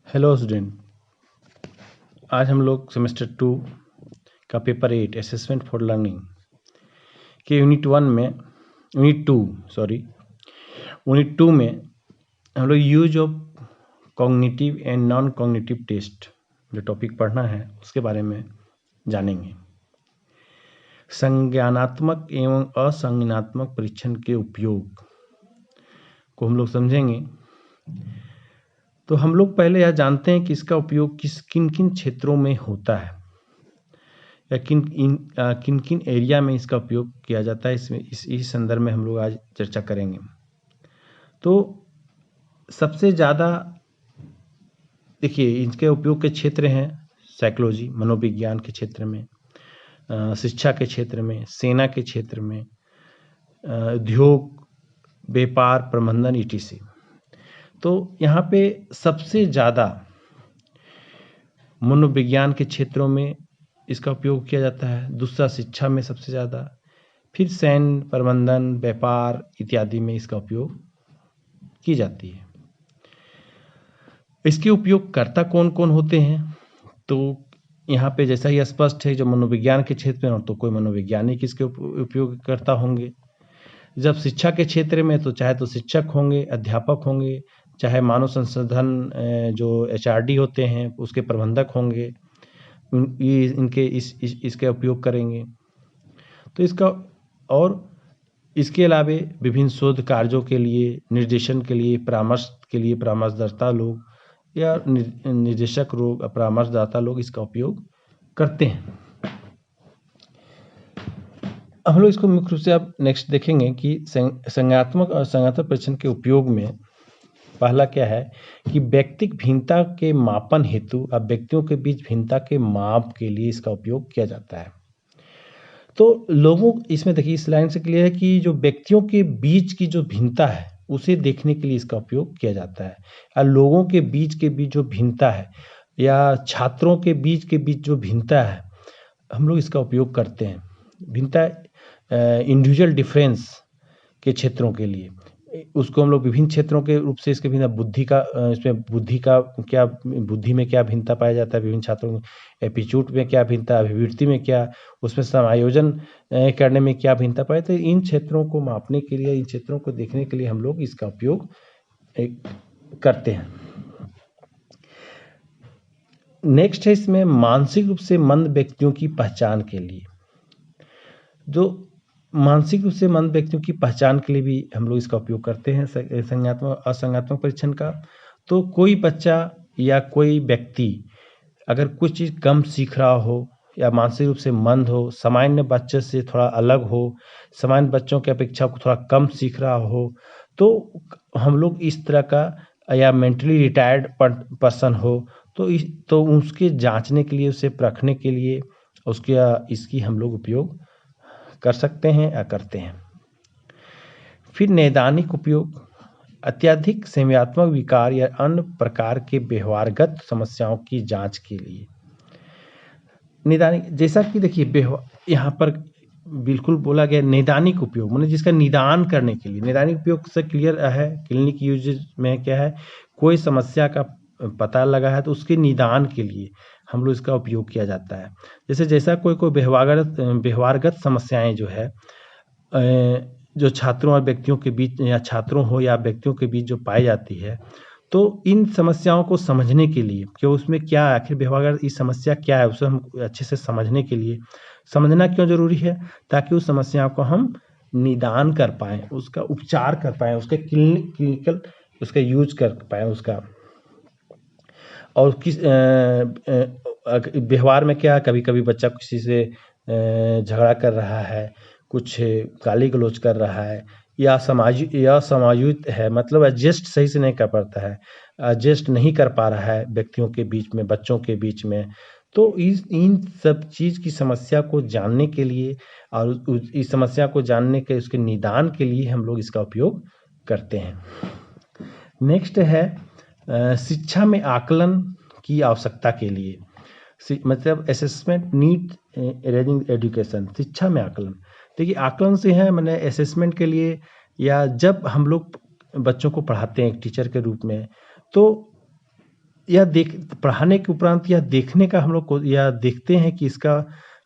Hello student, आज हम लोग सेमेस्टर 2 का पेपर 8 असेसमेंट फॉर लर्निंग के यूनिट 2 में हम लोग use of cognitive and non cognitive test जो टॉपिक पढ़ना है उसके बारे में जानेंगे। संज्ञानात्मक एवं असंज्ञानात्मक परीक्षण के उपयोग को हम लोग समझेंगे। तो हम लोग पहले यह जानते हैं कि इसका उपयोग किन किन क्षेत्रों में होता है या किन किन एरिया में इसका उपयोग किया जाता है। इसमें इस संदर्भ में हम लोग आज चर्चा करेंगे। तो सबसे ज़्यादा देखिए इनके उपयोग के क्षेत्र हैं साइकोलॉजी मनोविज्ञान के क्षेत्र में, शिक्षा के क्षेत्र में, सेना के क्षेत्र में, उद्योग, व्यापार, प्रबंधन etc। तो यहाँ पे सबसे ज़्यादा मनोविज्ञान के क्षेत्रों में इसका उपयोग किया जाता है, दूसरा शिक्षा में सबसे ज़्यादा, फिर सैन्य, प्रबंधन, व्यापार इत्यादि में इसका उपयोग की जाती है। इसके उपयोगकर्ता कौन कौन होते हैं? तो यहाँ पे जैसा ही स्पष्ट है, जो मनोविज्ञान के क्षेत्र में तो कोई मनोवैज्ञानिक इसके उपयोगकर्ता होंगे। जब शिक्षा के क्षेत्र में तो चाहे तो शिक्षक होंगे, अध्यापक होंगे, चाहे मानव संसाधन जो HRD होते हैं उसके प्रबंधक होंगे, ये इनके इसके उपयोग करेंगे। तो इसका और इसके अलावे विभिन्न शोध कार्यों के लिए, निर्देशन के लिए, परामर्श के लिए परामर्शदाता लोग या निर्देशक लोग, परामर्शदाता लोग इसका उपयोग करते हैं। हम लोग इसको मुख्य रूप से अब नेक्स्ट देखेंगे कि संज्ञानात्मक और संज्ञानात्मक परीक्षण के उपयोग में पहला क्या है कि व्यक्तिक भिन्नता के मापन हेतु अब व्यक्तियों के बीच भिन्नता के माप के लिए इसका उपयोग किया जाता है। तो लोगों इसमें देखिए इस लाइन से क्लियर है कि जो व्यक्तियों के बीच की जो भिन्नता है उसे देखने के लिए इसका उपयोग किया जाता है। और लोगों के बीच जो भिन्नता है या छात्रों के बीच जो भिन्नता है हम लोग इसका उपयोग करते हैं। भिन्नता इंडिविजुअल डिफरेंस के क्षेत्रों के लिए उसको हम लोग विभिन्न क्षेत्रों के रूप से इसके भिन्न बुद्धि में क्या भिन्नता पाया जाता है, विभिन्न छात्रों में एप्टीट्यूड में क्या भिन्नता, अभिवृत्ति में क्या, उसमें समायोजन करने में क्या भिन्नता पाए। तो इन क्षेत्रों को मापने के लिए, इन क्षेत्रों को देखने के लिए हम लोग इसका उपयोग करते हैं। नेक्स्ट है इसमें मानसिक रूप से मंद व्यक्तियों की पहचान के लिए। जो मानसिक रूप से मंद व्यक्तियों की पहचान के लिए भी हम लोग इसका उपयोग करते हैं संज्ञानात्मक असंज्ञानात्मक परीक्षण का। तो कोई बच्चा या कोई व्यक्ति अगर कुछ चीज़ कम सीख रहा हो या मानसिक रूप से मंद हो, सामान्य बच्चे से थोड़ा अलग हो, सामान्य बच्चों की अपेक्षा को थोड़ा कम सीख रहा हो, तो हम लोग इस तरह का या मेंटली रिटायर्ड पर्सन हो तो उसके जांचने के लिए, उसे परखने के लिए इसकी हम लोग उपयोग कर सकते हैं या करते हैं। फिर नैदानिक उपयोग अत्यधिक संवेदनात्मक विकार या अन्य प्रकार के व्यवहारगत समस्याओं की जांच के लिए। नैदानिक जैसा कि देखिए यहाँ पर बिल्कुल बोला गया नैदानिक उपयोग मतलब जिसका निदान करने के लिए। नैदानिक उपयोग से क्लियर है, क्लिनिक यूजेज में क्या है, कोई समस्या का पता लगा है तो उसके निदान के लिए हम लोग इसका उपयोग किया जाता है। जैसा कोई व्यवहारगत समस्याएं जो है जो छात्रों और व्यक्तियों के बीच या छात्रों हो या व्यक्तियों के बीच जो पाई जाती है, तो इन समस्याओं को समझने के लिए कि उसमें क्या आखिर व्यवहारगत इस समस्या क्या है उसे हम अच्छे से समझने के लिए, समझना क्यों जरूरी है, ताकि उस समस्या को हम निदान कर पाएं, उसका उपचार कर पाएं, उसके क्लिनिकल उसका यूज कर पाएं उसका। और किस व्यवहार में क्या, कभी कभी बच्चा किसी से झगड़ा कर रहा है, कुछ गाली गलौज कर रहा है या समायोजित है, मतलब एडजस्ट सही से नहीं कर पाता है, एडजस्ट नहीं कर पा रहा है व्यक्तियों के बीच में, बच्चों के बीच में। तो इन सब चीज़ की समस्या को जानने के लिए और इस समस्या को जानने के उसके निदान के लिए हम लोग इसका उपयोग करते हैं। नेक्स्ट है शिक्षा में आकलन की आवश्यकता के लिए, मतलब असेसमेंट नीड रेजिंग एजुकेशन। शिक्षा में आकलन देखिए आकलन से है मैंने असेसमेंट के लिए या जब हम लोग बच्चों को पढ़ाते हैं एक टीचर के रूप में, तो यह पढ़ाने के उपरांत यह देखने का हम लोग को यह देखते हैं कि इसका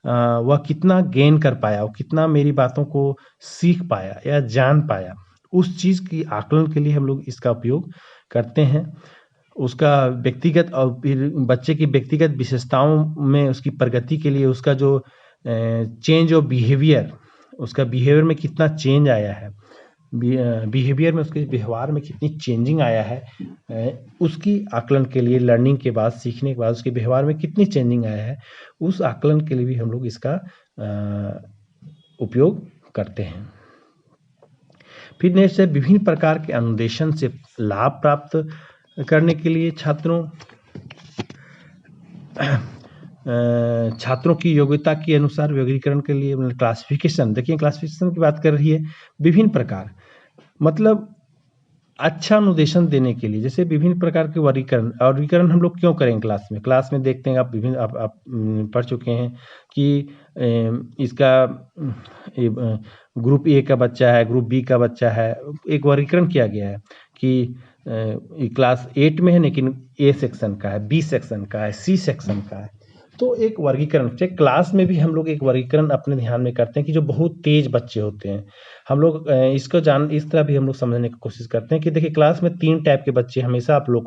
वह कितना गेन कर पाया, वो कितना मेरी बातों को सीख पाया या जान पाया। उस चीज़ की आकलन के लिए हम लोग इसका उपयोग करते हैं। उसका व्यक्तिगत और फिर बच्चे की व्यक्तिगत विशेषताओं में उसकी प्रगति के लिए उसका जो चेंज ऑफ बिहेवियर, उसका बिहेवियर में कितना चेंज आया है, बिहेवियर में उसके व्यवहार में कितनी चेंजिंग आया है, उसकी आकलन के लिए लर्निंग के बाद, सीखने के बाद उसके व्यवहार में कितनी चेंजिंग आया है, उस आकलन के लिए भी हम लोग इसका उपयोग करते हैं। फिर नेक्स्ट है विभिन्न प्रकार के अनुदेशन से लाभ प्राप्त करने के लिए छात्रों की योग्यता के अनुसार वर्गीकरण के लिए क्लासिफिकेशन, देखिए क्लासिफिकेशन की बात कर रही है। विभिन्न प्रकार मतलब अच्छा अनुदेशन देने के लिए, जैसे विभिन्न प्रकार के वर्गीकरण हम लोग क्यों करें क्लास में देखते हैं, आप पढ़ चुके हैं कि इसका ग्रुप ए का बच्चा है, ग्रुप बी का बच्चा है, एक वर्गीकरण किया गया है कि क्लास 8 में है लेकिन ए सेक्शन का है, बी सेक्शन का है, सी सेक्शन का है। तो एक वर्गीकरण क्लास में भी हम लोग एक वर्गीकरण अपने ध्यान में करते हैं कि जो बहुत तेज बच्चे होते हैं, हम लोग इसको इस तरह भी हम लोग समझने की कोशिश करते हैं कि देखिए क्लास में 3 टाइप के बच्चे हमेशा हम लोग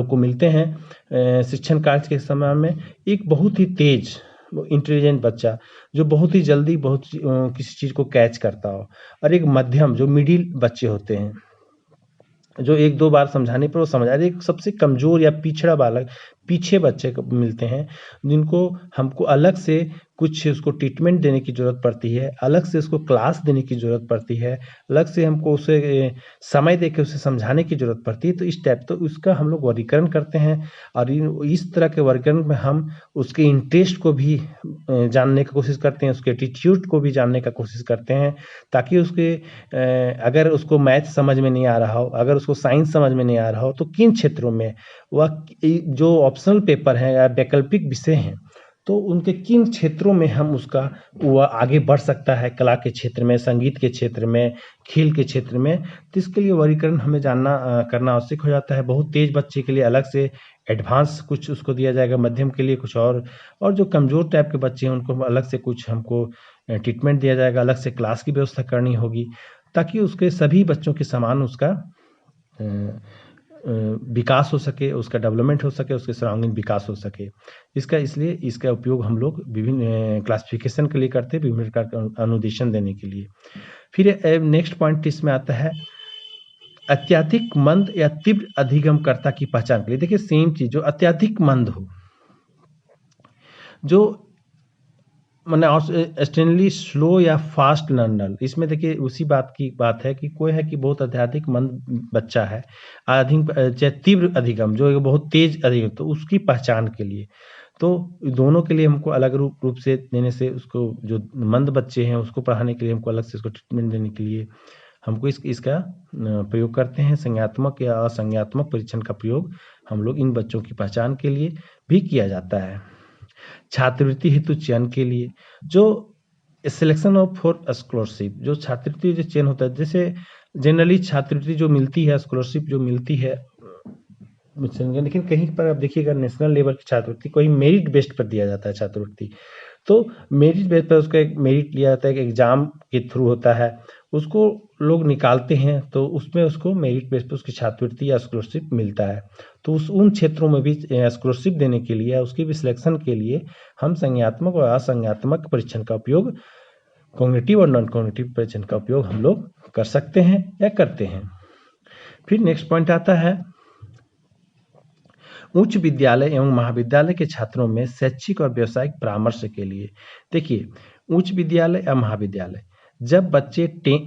को मिलते हैं शिक्षण कार्य के समय में। एक बहुत ही तेज इंटेलिजेंट बच्चा जो बहुत ही जल्दी किसी चीज़ को कैच करता हो, और एक मध्यम जो मिडिल बच्चे होते हैं जो 1-2 बार समझाने पर वो समझ आ। एक सबसे कमज़ोर या पिछड़ा बालक, पीछे बच्चे को मिलते हैं जिनको हमको अलग से कुछ उसको ट्रीटमेंट देने की ज़रूरत पड़ती है, अलग से उसको क्लास देने की ज़रूरत पड़ती है, अलग से हमको उसे समय देके उसे समझाने की ज़रूरत पड़ती है। तो इस टाइप तो उसका हम लोग वर्गीकरण करते हैं, और इस तरह के वर्गीकरण में हम उसके इंटरेस्ट को भी जानने की कोशिश करते हैं, उसके एटीट्यूड को भी जानने का कोशिश करते हैं, ताकि उसके अगर उसको मैथ समझ में नहीं आ रहा हो, अगर उसको साइंस समझ में नहीं आ रहा हो, तो किन क्षेत्रों में वह जो ऑप्शनल पेपर हैं या वैकल्पिक विषय हैं, तो उनके किन क्षेत्रों में हम उसका वह आगे बढ़ सकता है, कला के क्षेत्र में, संगीत के क्षेत्र में, खेल के क्षेत्र में। तो इसके लिए वर्गीकरण हमें करना आवश्यक हो जाता है। बहुत तेज बच्चे के लिए अलग से एडवांस कुछ उसको दिया जाएगा, मध्यम के लिए कुछ और जो कमज़ोर टाइप के बच्चे हैं उनको अलग से कुछ हमको ट्रीटमेंट दिया जाएगा, अलग से क्लास की व्यवस्था करनी होगी, ताकि उसके सभी बच्चों के समान उसका विकास हो सके, उसका डेवलपमेंट हो सके, उसके सराउंडिंग विकास हो सके। इसलिए इसका उपयोग हम लोग विभिन्न क्लासिफिकेशन के लिए करते हैं, विभिन्न प्रकार का अनुदेशन देने के लिए। फिर नेक्स्ट पॉइंट इसमें आता है अत्यधिक मंद या तीव्र अधिगमकर्ता की पहचान के लिए। देखिए सेम चीज, जो अत्यधिक मंद हो, जो मैंने एक्सट्रीमली स्लो या फास्ट लर्नर, इसमें देखिए उसी बात है कि कोई है कि बहुत अत्यधिक मंद बच्चा है, तीव्र अधिगम जो बहुत तेज अधिगम, तो उसकी पहचान के लिए, तो दोनों के लिए हमको अलग रूप से देने से, उसको जो मंद बच्चे हैं उसको पढ़ाने के लिए हमको अलग से उसको ट्रीटमेंट देने के लिए हमको इसका प्रयोग करते हैं। संज्ञात्मक या असंज्ञात्मक परीक्षण का प्रयोग हम लोग इन बच्चों की पहचान के लिए भी किया जाता है। छात्रवृत्ति हेतु चयन के लिए जो सिलेक्शन ऑफ फॉर स्कॉलरशिप, जो छात्रवृत्ति जो चयन होता है, जैसे जनरली छात्रवृत्ति जो मिलती है, स्कॉलरशिप जो मिलती है, लेकिन कहीं पर आप देखिएगा नेशनल लेवल की छात्रवृत्ति कोई मेरिट बेस्ड पर दिया जाता है छात्रवृत्ति। तो मेरिट बेस पर उसका एक मेरिट लिया जाता है, कि एग्जाम के थ्रू होता है, उसको लोग निकालते हैं, तो उसमें उसको मेरिट बेस पर उसकी छात्रवृत्ति या स्कॉलरशिप मिलता है। तो उन क्षेत्रों में भी स्कॉलरशिप देने के लिए, उसकी भी सिलेक्शन के लिए हम संज्ञात्मक और असंज्ञात्मक परीक्षण का उपयोग, कॉग्निटिव और नॉन कॉग्निटिव परीक्षण का उपयोग हम लोग कर सकते हैं या करते हैं। फिर नेक्स्ट पॉइंट आता है उच्च विद्यालय एवं महाविद्यालय के छात्रों में शैक्षिक और व्यावसायिक परामर्श के लिए। देखिए उच्च विद्यालय या महाविद्यालय, जब बच्चे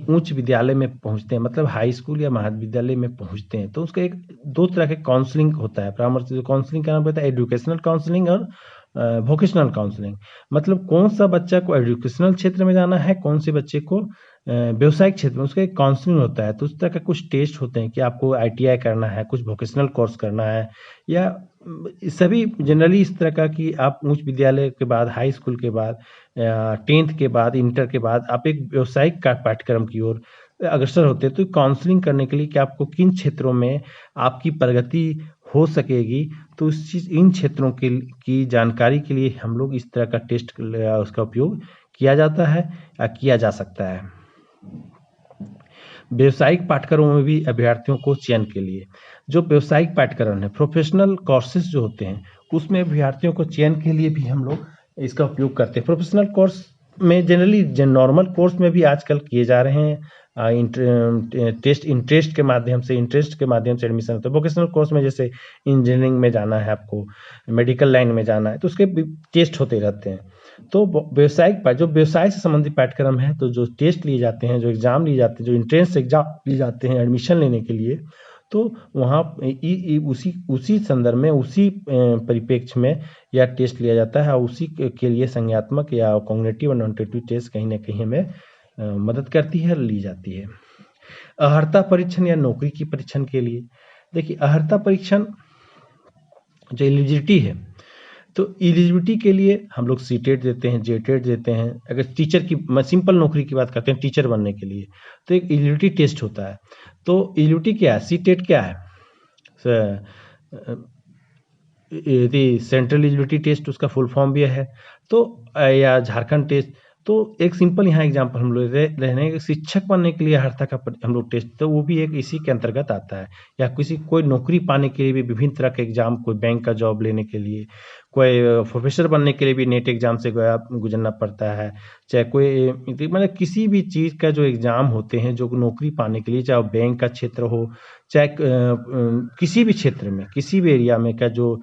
उच्च विद्यालय में पहुंचते हैं, मतलब हाई स्कूल या महाविद्यालय में पहुंचते हैं, तो उसका एक 2 तरह के काउंसलिंग होता है, परामर्श। काउंसलिंग का नाम होता है एजुकेशनल काउंसलिंग और वोकेशनल काउंसलिंग। मतलब कौन सा बच्चा को एजुकेशनल क्षेत्र में जाना है, कौन से बच्चे को व्यवसायिक क्षेत्र में, उसका एक काउंसलिंग होता है। तो उस तरह का कुछ टेस्ट होते हैं कि आपको ITI करना है, कुछ वोकेशनल कोर्स करना है, या सभी जनरली इस तरह का कि आप उच्च विद्यालय के बाद, हाई स्कूल के बाद, 10th के बाद, इंटर के बाद आप एक व्यवसायिक पाठ्यक्रम की ओर अग्रसर होते हैं। तो काउंसलिंग करने के लिए कि आपको किन क्षेत्रों में आपकी प्रगति हो सकेगी, तो इन क्षेत्रों की जानकारी के लिए हम लोग इस तरह का टेस्ट उसका उपयोग किया जाता है या किया जा सकता है। व्यावसायिक पाठ्यक्रमों में भी अभ्यर्थियों को चयन के लिए जो व्यावसायिक पाठ्यक्रम है, प्रोफेशनल कोर्सेज जो होते हैं, उसमें अभ्यर्थियों को चयन के लिए भी हम लोग इसका उपयोग करते हैं। प्रोफेशनल कोर्स में जनरली नॉर्मल कोर्स में भी आजकल किए जा रहे हैं इंटरेस्ट के माध्यम से एडमिशन होता है। वोकेशनल कोर्स में जैसे इंजीनियरिंग में जाना है, आपको मेडिकल लाइन में जाना है, तो उसके टेस्ट होते रहते हैं। तो जो व्यवसाय से संबंधित पाठ्यक्रम है, तो जो टेस्ट लिए जाते हैं, जो एग्जाम लिए जाते हैं, जो इंट्रेंस एग्जाम लिए जाते हैं एडमिशन लेने के लिए, तो वहाँ उसी संदर्भ में, उसी परिप्रेक्ष्य में यह टेस्ट लिया जाता है और उसी के लिए संज्ञात्मक या कॉग्निटिव और नॉन टेस्ट कहीं ना कहीं हमें मदद करती है, ली जाती है। अर्हता परीक्षण या नौकरी की परीक्षण के लिए देखिए, अर्हता परीक्षण जो एलिजिबिलिटी है, तो एलिजिबिलिटी के लिए हम लोग सीटेट देते हैं, जेटेट देते हैं। अगर टीचर की सिंपल नौकरी की बात करते हैं, टीचर बनने के लिए तो एक एलिजिबिलिटी टेस्ट होता है। तो एलिजिबिलिटी क्या है, सीटेट क्या है, यदि सेंट्रल एलिजिबिलिटी टेस्ट उसका फुल फॉर्म भी है, तो या झारखंड टेस्ट। तो एक सिंपल यहाँ एग्जांपल हम लोग रहने के शिक्षक बनने के लिए अर्हता का हम लोग टेस्ट, तो वो भी एक इसी के अंतर्गत आता है। या कोई नौकरी पाने के लिए भी विभिन्न तरह के एग्जाम, कोई बैंक का जॉब लेने के लिए, कोई प्रोफेसर बनने के लिए भी नेट एग्जाम से गुजरना पड़ता है, चाहे कोई मतलब किसी भी चीज़ का जो एग्जाम होते हैं जो नौकरी पाने के लिए, चाहे बैंक का क्षेत्र हो, चाहे किसी भी क्षेत्र में, किसी भी एरिया में का जो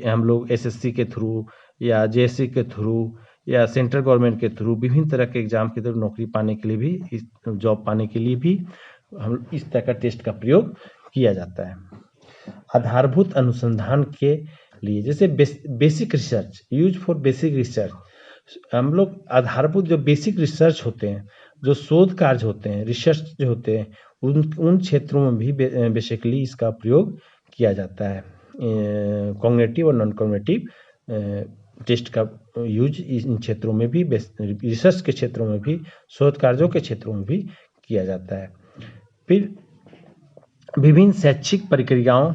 हम लोग एसएससी के थ्रू या जेएससी के थ्रू या सेंट्रल गवर्नमेंट के थ्रू विभिन्न तरह के एग्जाम के थ्रू नौकरी पाने के लिए भी, जॉब पाने के लिए भी हम इस तरह का टेस्ट का प्रयोग किया जाता है। आधारभूत अनुसंधान के लिए जैसे basic research, use for basic research, हम लोग आधारभूत जो बेसिक रिसर्च होते हैं, जो शोध कार्य होते हैं, रिसर्च जो होते हैं, उन क्षेत्रों में भी बेसिकली इसका प्रयोग किया जाता है। कॉग्निटिव और नॉन कॉग्निटिव टेस्ट का यूज इन क्षेत्रों में भी, रिसर्च के क्षेत्रों में भी, शोध कार्यों के क्षेत्रों में भी किया जाता है। फिर विभिन्न शैक्षिक प्रक्रियाओं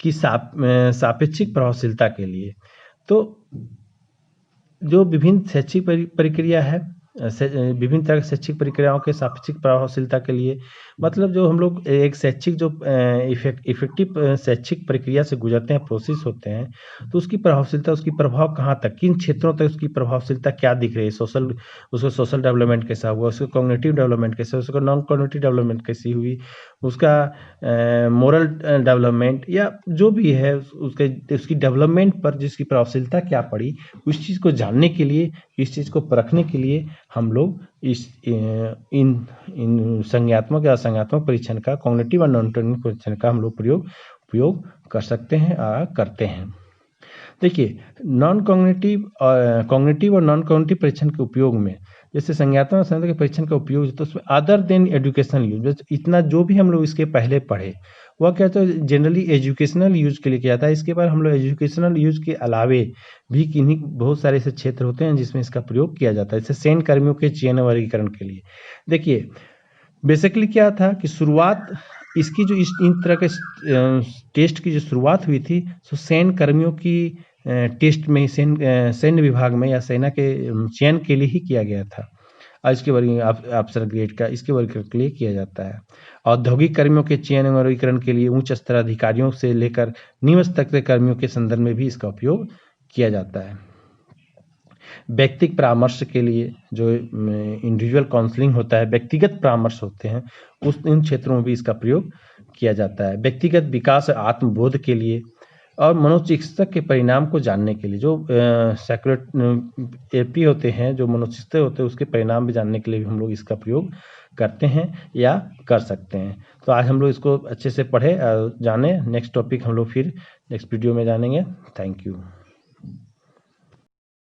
की सापेक्षिक प्रभावशीलता के लिए, तो जो विभिन्न शैक्षिक प्रक्रिया है, विभिन्न तरह की शैक्षिक प्रक्रियाओं के सापेक्षिक प्रभावशीलता के लिए, मतलब जो हम लोग एक शैक्षिक जो इफेक्टिव शैक्षिक प्रक्रिया से गुजरते हैं, प्रोसेस होते हैं, तो उसकी प्रभावशीलता, उसकी प्रभाव कहाँ तक, किन क्षेत्रों तक उसकी प्रभावशीलता क्या दिख रही है, उसका सोशल डेवलपमेंट कैसा हुआ, उसका कॉग्निटिव डेवलपमेंट कैसा, उसका नॉन कॉग्निटिव डेवलपमेंट कैसी हुई, उसका मोरल डेवलपमेंट या जो भी है, उसकी डेवलपमेंट पर जिसकी प्रभावशीलता क्या पड़ी, उस चीज़ को जानने के लिए, इस चीज़ को परखने के लिए हम लोग इन संज्ञात्मक या संज्ञात्मक परीक्षण का, कॉग्निटिव और नॉन कॉग्निटिव परीक्षण का हम लोग उपयोग कर सकते हैं, करते हैं। देखिए, कॉग्निटिव और नॉन कॉग्निटिव परीक्षण के उपयोग में, जैसे संज्ञात्मक के परीक्षण का उपयोग, तो उसमें अदर देन एजुकेशनल यूज, इतना जो भी हम लोग इसके पहले पढ़े वह क्या, तो जनरली एजुकेशनल यूज के लिए किया जाता है। इसके बाद हम लोग एजुकेशनल यूज के अलावे भी किन्हीं बहुत सारे ऐसे क्षेत्र होते हैं जिसमें इसका प्रयोग किया जाता है, जैसे सैन्य कर्मियों के चयन वर्गीकरण के लिए। देखिए, बेसिकली क्या था कि शुरुआत इसकी जो इन तरह के टेस्ट की जो शुरुआत हुई थी, तो सैन्य कर्मियों की टेस्ट में, सैन्य विभाग में या सेना के चयन के लिए ही किया गया था। इसके अफसर ग्रेड का इसके वर्गीकरण के लिए किया जाता है। औद्योगिक कर्मियों के चयन वर्गीकरण के लिए उच्च स्तर अधिकारियों से लेकर निम्न स्तर के कर्मियों के संदर्भ में भी इसका उपयोग किया जाता है। व्यक्तिगत परामर्श के लिए जो इंडिविजुअल काउंसलिंग होता है, व्यक्तिगत परामर्श होते हैं, इन क्षेत्रों में भी इसका प्रयोग किया जाता है। व्यक्तिगत विकास और आत्मबोध के लिए और मनोचिकित्सक के परिणाम को जानने के लिए, जो साइकियाट्री होते हैं, जो मनोचिकित्सक होते हैं, उसके परिणाम भी जानने के लिए भी हम लोग इसका प्रयोग करते हैं या कर सकते हैं। तो आज हम लोग इसको अच्छे से पढ़े, जाने। नेक्स्ट टॉपिक हम लोग फिर नेक्स्ट वीडियो में जानेंगे। Thank you.